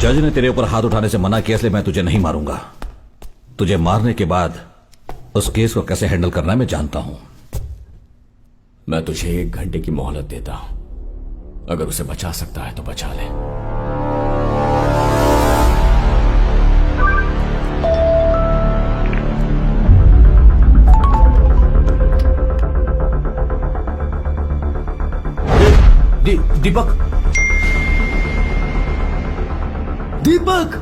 जज ने तेरे ऊपर हाथ उठाने से मना किया, इसलिए मैं तुझे नहीं मारूंगा। तुझे मारने के बाद उस केस को कैसे हैंडल करना है मैं जानता हूं। मैं तुझे 1 घंटे की मोहलत देता हूं, अगर उसे बचा सकता है तो बचा ले। दीपक दीपक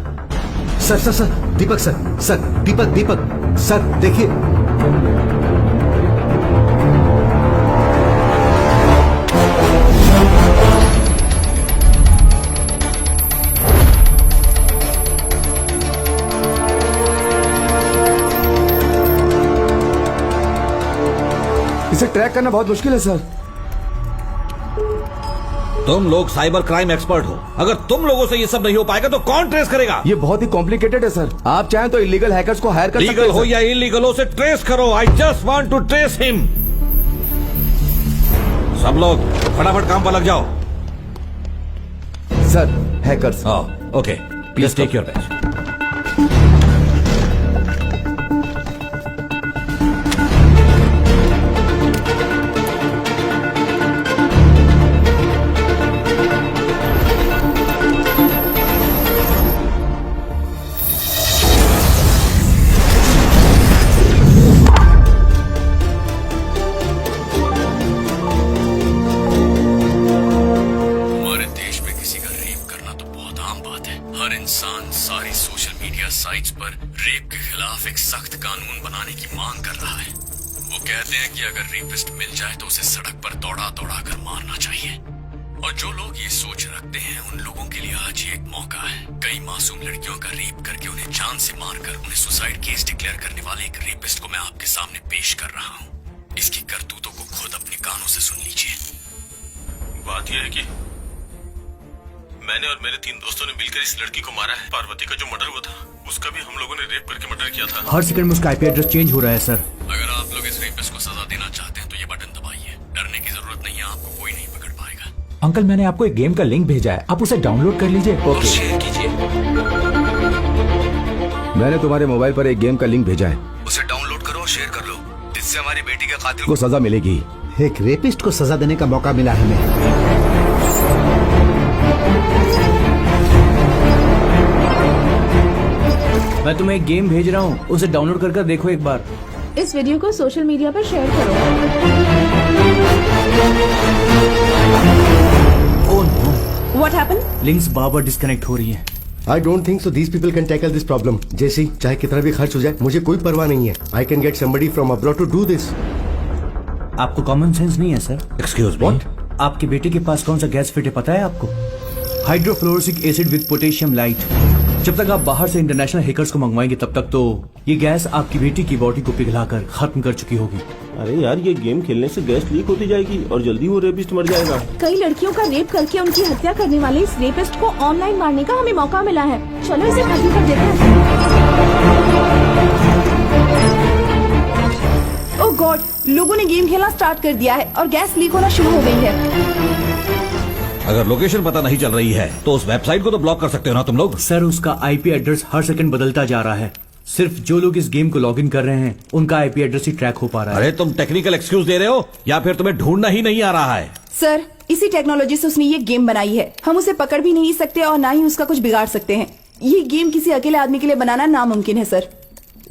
सर सर सर दीपक सर दीपक सर देखिए। इसे ट्रैक करना बहुत मुश्किल है सर। तुम लोग साइबर क्राइम एक्सपर्ट हो, अगर तुम लोगों से ये सब नहीं हो पाएगा तो कौन ट्रेस करेगा? ये बहुत ही कॉम्प्लिकेटेड है सर। आप चाहें तो इलीगल हैकर्स को हायर कर सकते हैं। लीगल हो या इलीगल हो, से ट्रेस करो। I just want to trace him. सब लोग फटाफट काम पर लग जाओ। Sir hackers. Okay, please take your batch. सारी सोशल मीडिया साइट्स पर रेप के खिलाफ एक सख्त कानून बनाने की मांग कर रहा है। वो कहते हैं कि अगर रेपिस्ट मिल जाए तो उसे सड़क पर दौड़ा दौड़ा कर मारना चाहिए। और जो लोग ये सोच रखते हैं उन लोगों के लिए आज ये एक मौका है। कई मासूम लड़कियों का रेप करके उन्हें जान से मारकर उन्हें सुसाइड केस डिक्लेयर करने वाले एक रेपिस्ट को मैं आपके सामने पेश कर रहा हूँ। इसकी करतूतों को खुद अपने कानों से सुन लीजिए। बात यह है कि मैंने और मेरे 3 दोस्तों ने मिलकर इस लड़की को मारा है। पार्वती का जो मर्डर हुआ था उसका भी हम लोगों ने रेप करके मर्डर किया था। हर सेकंड में उसका आईपी एड्रेस चेंज हो रहा है सर। अगर आप लोग इस रेपिस्ट को सजा देना चाहते हैं तो ये बटन दबाइए। डरने की जरूरत नहीं है, आपको कोई नहीं पकड़ पाएगा। अंकल मैंने आपको एक गेम का लिंक भेजा है, आप उसे डाउनलोड कर लीजिए। और शेयर कीजिए। मैंने तुम्हारे मोबाइल पर एक गेम का लिंक भेजा है, उसे डाउनलोड करो और शेयर कर लो। इससे हमारी बेटी के कातिल को सजा मिलेगी। एक रेपिस्ट को सजा देने का मौका मिला है हमें। मैं तुम्हें एक गेम भेज रहा हूँ, उसे डाउनलोड कर देखो एक बार। इस वीडियो को सोशल मीडिया पर शेयर करो। Oh no, what happen? Links बार-बार डिस्कनेक्ट हो रही हैं। I don't think so these people can tackle this problem. जैसी चाहे कितना भी खर्च हो जाए मुझे कोई परवाह नहीं है। I can get somebody from abroad to do this. आपको कॉमन सेंस नहीं है सर? एक्सक्यूज मी, आपके बेटे के पास कौन सा गैस फिट है पता है आपको? हाइड्रोफ्लोरोसिक एसिड विद पोटेशियम लाइट। जब तक आप बाहर से इंटरनेशनल हैकर्स को मंगवाएंगे तब तक तो ये गैस आपकी बेटी की बॉडी को पिघलाकर खत्म कर चुकी होगी। अरे यार, ये गेम खेलने से गैस लीक होती जाएगी और जल्दी वो रेपिस्ट मर जाएगा। कई लड़कियों का रेप करके उनकी हत्या करने वाले इस रेपिस्ट को ऑनलाइन मारने का हमें मौका मिला है। चलो इसे खत्म कर देते हैं। ओह गॉड, लोगों ने गेम खेलना स्टार्ट कर दिया है और गैस लीक होना शुरू हो गई है। अगर लोकेशन पता नहीं चल रही है तो उस वेबसाइट को तो ब्लॉक कर सकते हो ना तुम लोग। सर उसका आईपी एड्रेस हर सेकंड बदलता जा रहा है। सिर्फ जो लोग इस गेम को लॉगिन कर रहे हैं उनका आईपी एड्रेस ही ट्रैक हो पा रहा है। अरे तुम टेक्निकल एक्सक्यूज दे रहे हो या फिर तुम्हें ढूंढना ही नहीं आ रहा है? सर इसी टेक्नोलॉजी से उसने ये गेम बनाई है। हम उसे पकड़ भी नहीं सकते और ना ही उसका कुछ बिगाड़ सकते हैं। ये गेम किसी अकेले आदमी के लिए बनाना नामुमकिन है सर।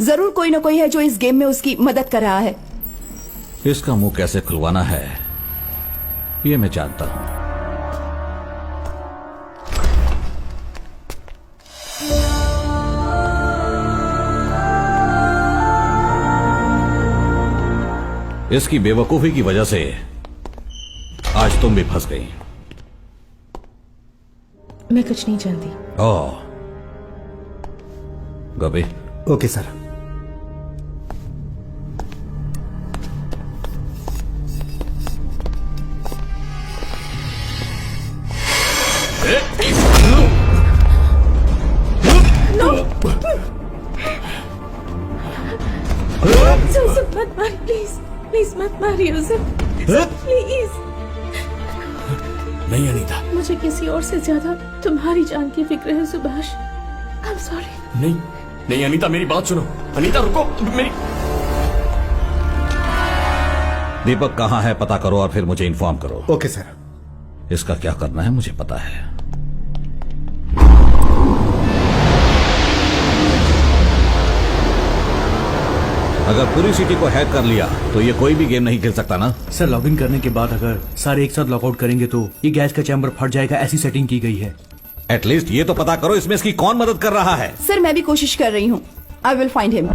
जरूर कोई न कोई है जो इस गेम में उसकी मदद कर रहा है। इसका मुंह कैसे खुलवाना है ये मैं जानता हूं। इसकी बेवकूफी की वजह से आज तुम भी फंस गई। मैं कुछ नहीं जानती। ओह गबी। Okay sir. मत मार प्लीज, प्लीज मत मारिए उसे प्लीज। नहीं अनीता, मुझे किसी और से ज्यादा तुम्हारी जान की फिक्र है सुभाष। I am sorry. नहीं नहीं अनीता, मेरी बात सुनो। अनीता रुको, मेरी। दीपक कहाँ है पता करो और फिर मुझे इन्फॉर्म करो। Okay sir. इसका क्या करना है मुझे पता है। अगर पूरी सिटी को हैक कर लिया तो ये कोई भी गेम नहीं खेल सकता ना। सर लॉगिन करने के बाद अगर सारे एक साथ लॉगआउट करेंगे तो ये गैस का चैम्बर फट जाएगा, ऐसी सेटिंग की गई है। एटलीस्ट ये तो पता करो इसमें इसकी कौन मदद कर रहा है। सर मैं भी कोशिश कर रही हूँ। I will find him.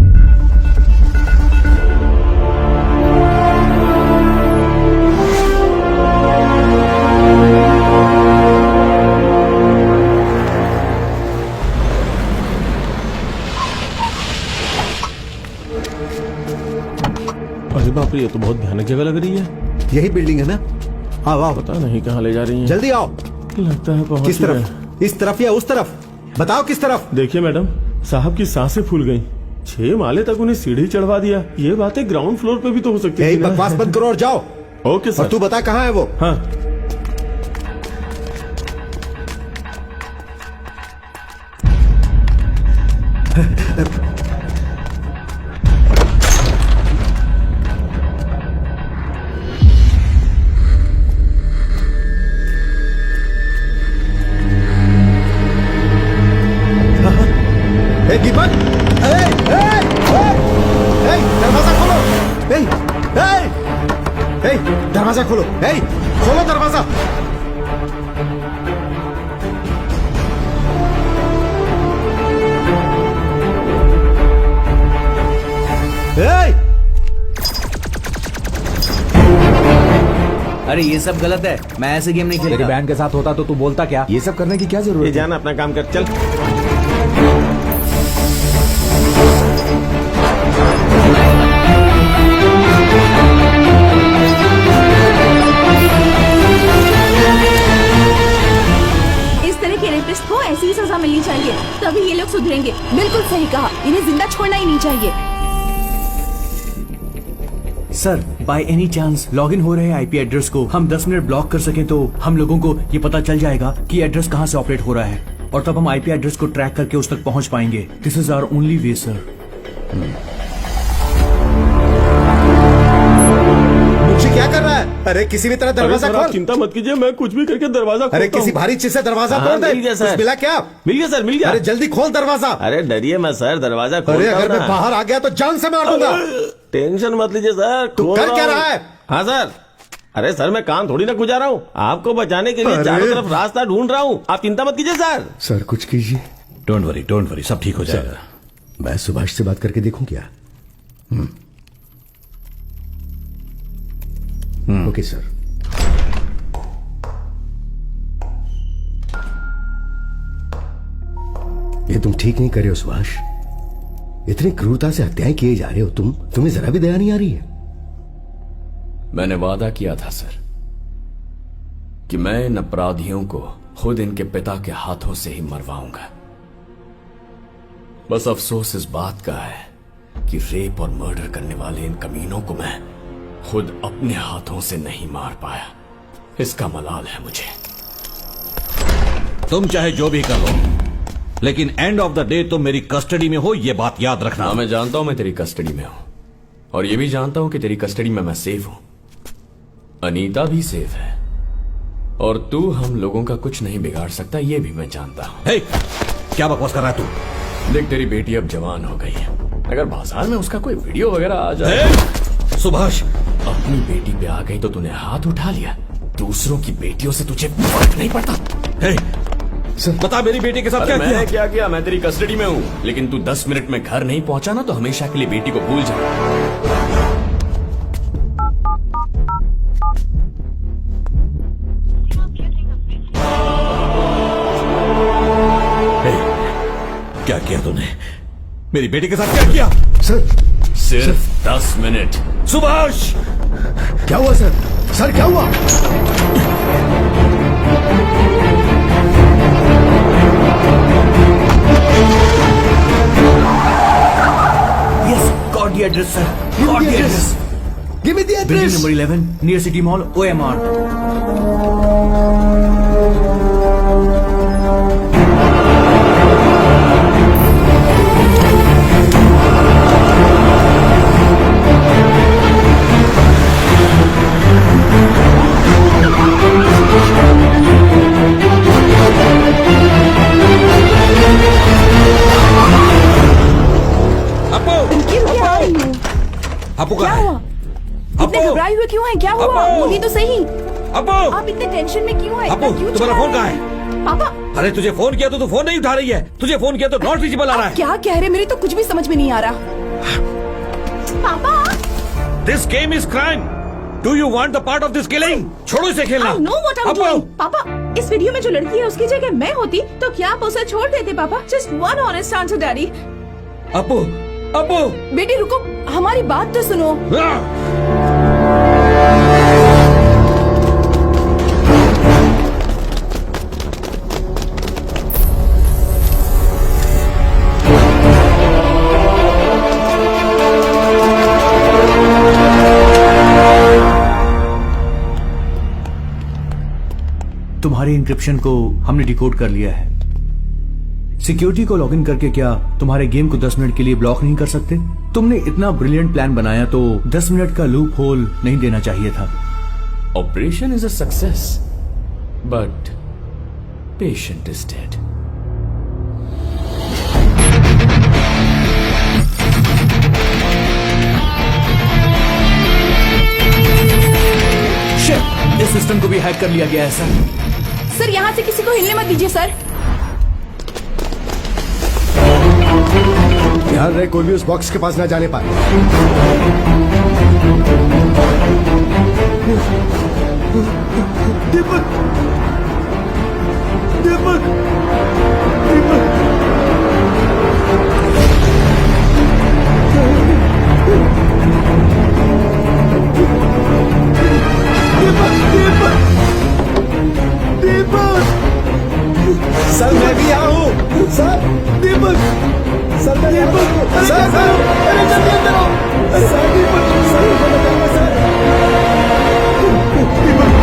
अरे बाप रे, ये तो बहुत भयानक जगह लग रही है। यही बिल्डिंग है ना? आओ आओ, पता नहीं कहाँ ले जा रही है। जल्दी आओ। लगता है पहुंच किस ही गए। तरफ? इस तरफ या उस तरफ? बताओ किस तरफ? देखिए मैडम, साहब की सांसें फूल गई। 6 माले तक उन्हें सीढ़ी चढ़वा दिया। ये बातें ग्राउंड फ्लोर पे भी तो हो सकती यही थी ना। बकवास बंद करो और जाओ। ओके और सर। तू बता कहाँ है वो? हाँ ए, दीपक! दरवाजा खोलो! दरवाजा खोलो! खोलो दरवाजा! अरे ये सब गलत है, मैं ऐसे गेम नहीं तेरी खेलता। बैंड के साथ होता तो तू बोलता क्या? ये सब करने की क्या ये जरूरत है? जाना, अपना काम कर, चल। इस तरह के रेपिस्ट को ऐसी ही सजा मिलनी चाहिए, तभी ये लोग सुधरेंगे। बिल्कुल सही कहा, इन्हें जिंदा छोड़ना ही नहीं चाहिए। Sir by any chance login हो रहे आईपी एड्रेस को हम 10 मिनट ब्लॉक कर सके तो हम लोगों को ये पता चल जाएगा कि एड्रेस कहाँ से ऑपरेट हो रहा है, और तब हम आईपी एड्रेस को ट्रैक करके उस तक पहुंच पाएंगे। This is our only way sir. मुझे क्या कर रहा है? अरे किसी भी तरह अरे दरवाजा सर, आप खोल। चिंता मत कीजिए, मैं कुछ भी करके दरवाजा अरे खोलता किसी हूँ। भारी चीज से दरवाजा हाँ, तोड़ दे। मिल गया सर। कुछ मिला क्या? मिल गया सर, मिल गया। अरे जल्दी खोल दरवाजा। अरे डरिए मत सर, दरवाजा अरे खोलता अगर हूँ मैं ना। बाहर आ गया तो जान से मार दूंगा। टेंशन मत लीजिए सर, तू खोल कर क्या हूँ। रहा है? हाँ सर। अरे सर, मैं काम थोड़ी ना गुजार रहा हूँ, आपको बचाने के लिए अरे। चारों तरफ रास्ता ढूंढ रहा हूँ। आप चिंता मत कीजिए सर। सर कुछ कीजिए। डोंट वरी, सब ठीक हो जाएगा। मैं सुभाष से बात करके देखूं क्या? Okay sir. ये तुम ठीक नहीं कर रहे हो सुभाष। इतनी क्रूरता से हत्याएं किए जा रहे हो तुम्हें जरा भी दया नहीं आ रही है? मैंने वादा किया था सर कि मैं इन अपराधियों को खुद इनके पिता के हाथों से ही मरवाऊंगा। बस अफसोस इस बात का है कि रेप और मर्डर करने वाले इन कमीनों को मैं खुद अपने हाथों से नहीं मार पाया। इसका मलाल है मुझे। तुम चाहे जो भी कर लो, लेकिन एंड ऑफ द डे तुम मेरी कस्टडी में हो, ये बात याद रखना। हाँ, मैं जानता हूं मैं तेरी कस्टडी में हूं, और ये भी जानता हूं कि तेरी कस्टडी में मैं सेफ हूं। अनीता भी सेफ है, और तू हम लोगों का कुछ नहीं बिगाड़ सकता, ये भी मैं जानता हूं। हे, क्या बकवास कर रहा है तू? देख, तेरी बेटी अब जवान हो गई है। अगर बाजार में उसका कोई वीडियो वगैरह आ जाए। सुभाष, अपनी बेटी पे आ गई तो तूने हाथ उठा लिया। दूसरों की बेटियों से तुझे फर्क नहीं पड़ता। हे, बता मेरी बेटी के साथ अरे क्या किया? मैंने क्या किया? मैं तेरी कस्टडी में हूं, लेकिन तू 10 मिनट में घर नहीं पहुंचा ना तो हमेशा के लिए बेटी को भूल जा। क्या किया तूने? मेरी बेटी के साथ क्या किया? सर सिर्फ 10 मिनट। सुभाष, क्या हुआ सर? सर क्या हुआ? Yes, got the address sir, got the address. Give me the building address. Number 11 near city mall OMR। घबराए हुए क्यों हैं? क्या हुआ? अप्पू! बोलिए तो सही। अप्पू आप इतने टेंशन में क्यों हैं? अप्पू इतना क्यों तुम्हारा चिल्ला फोन रहे कहाँ हैं? है? पापा अरे तुझे फोन किया तो तू फोन नहीं उठा रही है, तुझे फोन किया तो नॉट रीचेबल आ रहा है। क्या कह रहे? मेरे तो कुछ भी समझ में नहीं आ रहा। पापा this game is crime. Do you want the part of this killing? छोड़ो इसे खेलना। I know what I'm Appu! doing. पापा, इस वीडियो में जो लड़की है उसकी जगह मैं होती तो क्या आप उसे छोड़ देते पापा? Just one honest answer, Daddy. Appu Appu बेटी रुको, हमारी बात तो सुनो। तुम्हारे इंक्रिप्शन को हमने डिकोड कर लिया है। सिक्योरिटी को लॉगिन करके क्या तुम्हारे गेम को 10 मिनट के लिए ब्लॉक नहीं कर सकते? तुमने इतना ब्रिलियंट प्लान बनाया तो 10 मिनट का लूप होल नहीं देना चाहिए था। Operation is a success, but patient is dead. Shit, इस सिस्टम को भी हैक कर लिया गया है सर। सर यहाँ से किसी को हिलने मत दीजिए सर। ध्यान रहे कोई भी उस बॉक्स के पास ना जाने पाए। सर मैं भी यहाँ हूँ। सर दीपक, सर मैं यहाँ हूँ। सर सर अरे जल्दी अंदर आओ। सर दीपक, सर मुझे बताइए सर। दीपक